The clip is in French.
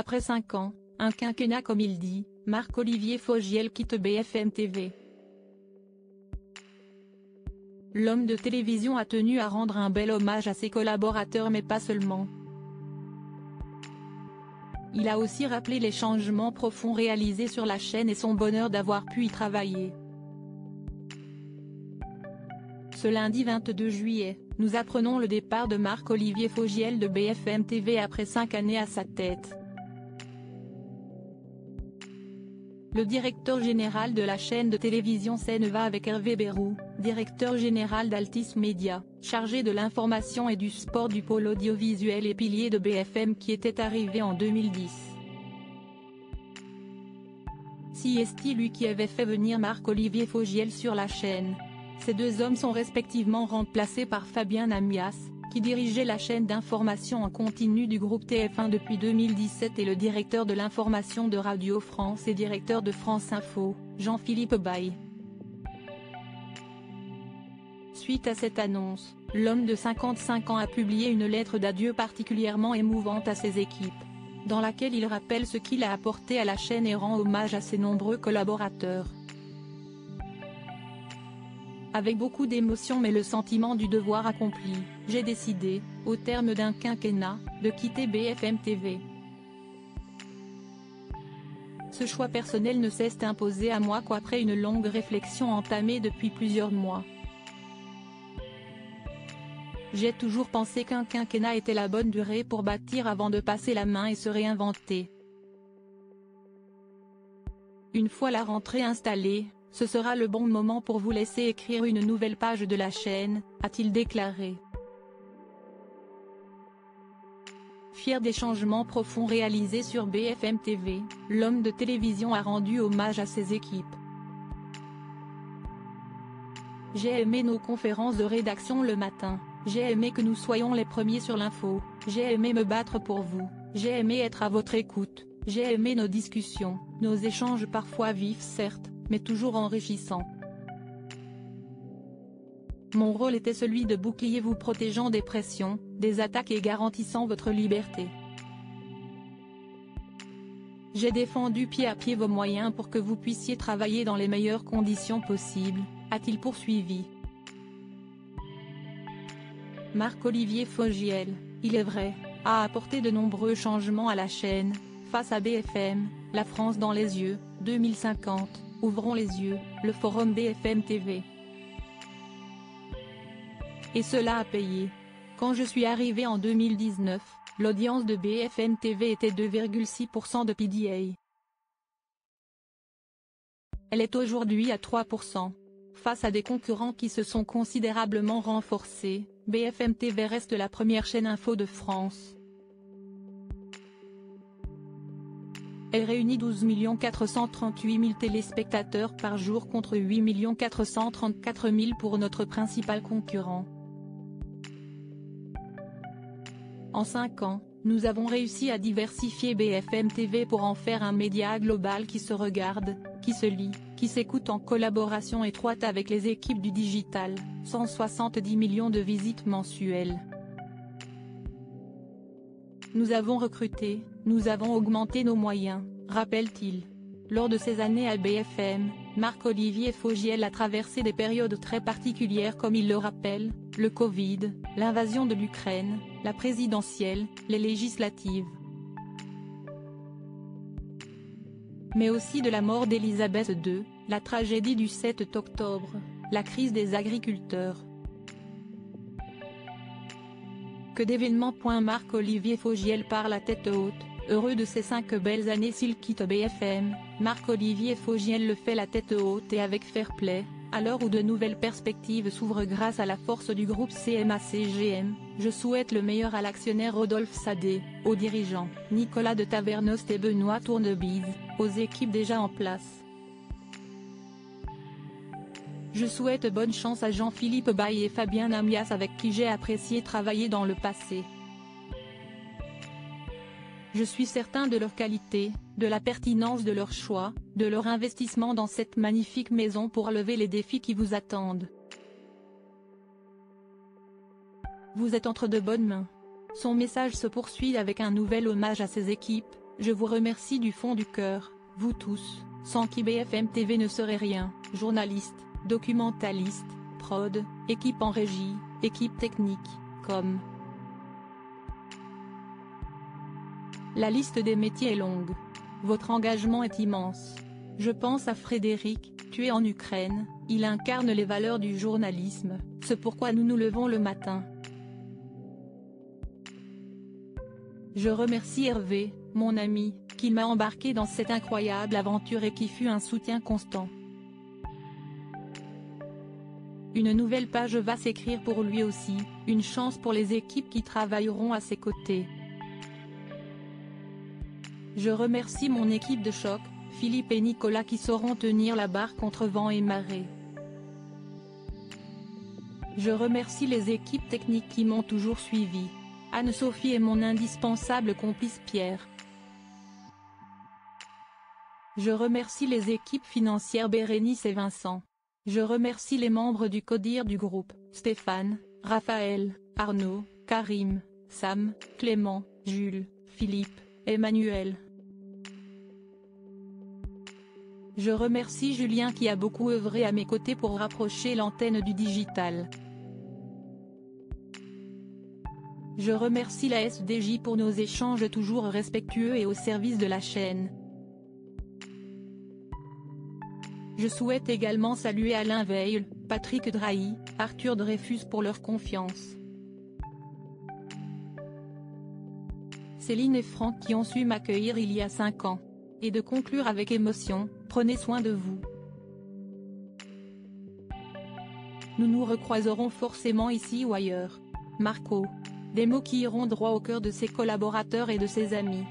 Après 5 ans, un quinquennat comme il dit, Marc-Olivier Fogiel quitte BFM TV. L'homme de télévision a tenu à rendre un bel hommage à ses collaborateurs mais pas seulement. Il a aussi rappelé les changements profonds réalisés sur la chaîne et son bonheur d'avoir pu y travailler. Ce lundi 22 juillet, nous apprenons le départ de Marc-Olivier Fogiel de BFM TV après 5 années à sa tête. Le directeur général de la chaîne de télévision s'en va avec Hervé Bérou, directeur général d'Altis Media, chargé de l'information et du sport du pôle audiovisuel et pilier de BFM qui était arrivé en 2010. C'est lui qui avait fait venir Marc-Olivier Fogiel sur la chaîne. Ces deux hommes sont respectivement remplacés par Fabien Amias, qui dirigeait la chaîne d'information en continu du groupe TF1 depuis 2017 et le directeur de l'information de Radio France et directeur de France Info, Jean-Philippe Baye. Suite à cette annonce, l'homme de 55 ans a publié une lettre d'adieu particulièrement émouvante à ses équipes, dans laquelle il rappelle ce qu'il a apporté à la chaîne et rend hommage à ses nombreux collaborateurs. Avec beaucoup d'émotion mais le sentiment du devoir accompli, j'ai décidé, au terme d'un quinquennat, de quitter BFM TV. Ce choix personnel ne s'est imposé à moi qu'après une longue réflexion entamée depuis plusieurs mois. J'ai toujours pensé qu'un quinquennat était la bonne durée pour bâtir avant de passer la main et se réinventer. Une fois la rentrée installée, ce sera le bon moment pour vous laisser écrire une nouvelle page de la chaîne, a-t-il déclaré. Fier des changements profonds réalisés sur BFM TV, l'homme de télévision a rendu hommage à ses équipes. J'ai aimé nos conférences de rédaction le matin, j'ai aimé que nous soyons les premiers sur l'info, j'ai aimé me battre pour vous, j'ai aimé être à votre écoute, j'ai aimé nos discussions, nos échanges parfois vifs certes, mais toujours enrichissant. Mon rôle était celui de bouclier vous protégeant des pressions, des attaques et garantissant votre liberté. J'ai défendu pied à pied vos moyens pour que vous puissiez travailler dans les meilleures conditions possibles, a-t-il poursuivi. Marc-Olivier Fogiel, il est vrai, a apporté de nombreux changements à la chaîne, face à BFM, La France dans les yeux, 2050. Ouvrons les yeux, le forum BFM TV. Et cela a payé. Quand je suis arrivé en 2019, l'audience de BFM TV était 2,6% de PDA. Elle est aujourd'hui à 3%. Face à des concurrents qui se sont considérablement renforcés, BFM TV reste la première chaîne info de France. Elle réunit 12 438 000 téléspectateurs par jour contre 8 434 000 pour notre principal concurrent. En 5 ans, nous avons réussi à diversifier BFM TV pour en faire un média global qui se regarde, qui se lit, qui s'écoute en collaboration étroite avec les équipes du digital, 170 millions de visites mensuelles. Nous avons recruté, nous avons augmenté nos moyens, rappelle-t-il. Lors de ces années à BFM, Marc-Olivier Fogiel a traversé des périodes très particulières comme il le rappelle, le Covid, l'invasion de l'Ukraine, la présidentielle, les législatives. Mais aussi de la mort d'Elisabeth II, la tragédie du 7 octobre, la crise des agriculteurs. Que d'événements. Marc-Olivier Fogiel parle à tête haute, heureux de ces 5 belles années s'il quitte BFM, Marc-Olivier Fogiel le fait la tête haute et avec fair play, à l'heure où de nouvelles perspectives s'ouvrent grâce à la force du groupe CMA-CGM, je souhaite le meilleur à l'actionnaire Rodolphe Sadé, aux dirigeants, Nicolas de Tavernost et Benoît Tournebise, aux équipes déjà en place. Je souhaite bonne chance à Jean-Philippe Baye et Fabien Amias avec qui j'ai apprécié travailler dans le passé. Je suis certain de leur qualité, de la pertinence de leur choix, de leur investissement dans cette magnifique maison pour relever les défis qui vous attendent. Vous êtes entre de bonnes mains. Son message se poursuit avec un nouvel hommage à ses équipes, Je vous remercie du fond du cœur, vous tous, sans qui BFM TV ne serait rien, journalistes, documentalistes, prod, équipe en régie, équipe technique, com. La liste des métiers est longue. Votre engagement est immense. Je pense à Frédéric, tué en Ukraine, il incarne les valeurs du journalisme, c'est pourquoi nous nous levons le matin. Je remercie Hervé, mon ami, qui m'a embarqué dans cette incroyable aventure et qui fut un soutien constant. Une nouvelle page va s'écrire pour lui aussi, une chance pour les équipes qui travailleront à ses côtés. Je remercie mon équipe de choc, Philippe et Nicolas qui sauront tenir la barre contre vent et marée. Je remercie les équipes techniques qui m'ont toujours suivi, Anne-Sophie et mon indispensable complice Pierre. Je remercie les équipes financières Bérénice et Vincent. Je remercie les membres du CODIR du groupe, Stéphane, Raphaël, Arnaud, Karim, Sam, Clément, Jules, Philippe, Emmanuel. Je remercie Julien qui a beaucoup œuvré à mes côtés pour rapprocher l'antenne du digital. Je remercie la SDJ pour nos échanges toujours respectueux et au service de la chaîne. Je souhaite également saluer Alain Veil, Patrick Drahi, Arthur Dreyfus pour leur confiance. Céline et Franck qui ont su m'accueillir il y a 5 ans. Et de conclure avec émotion, prenez soin de vous. Nous nous recroiserons forcément ici ou ailleurs. Marco. Des mots qui iront droit au cœur de ses collaborateurs et de ses amis.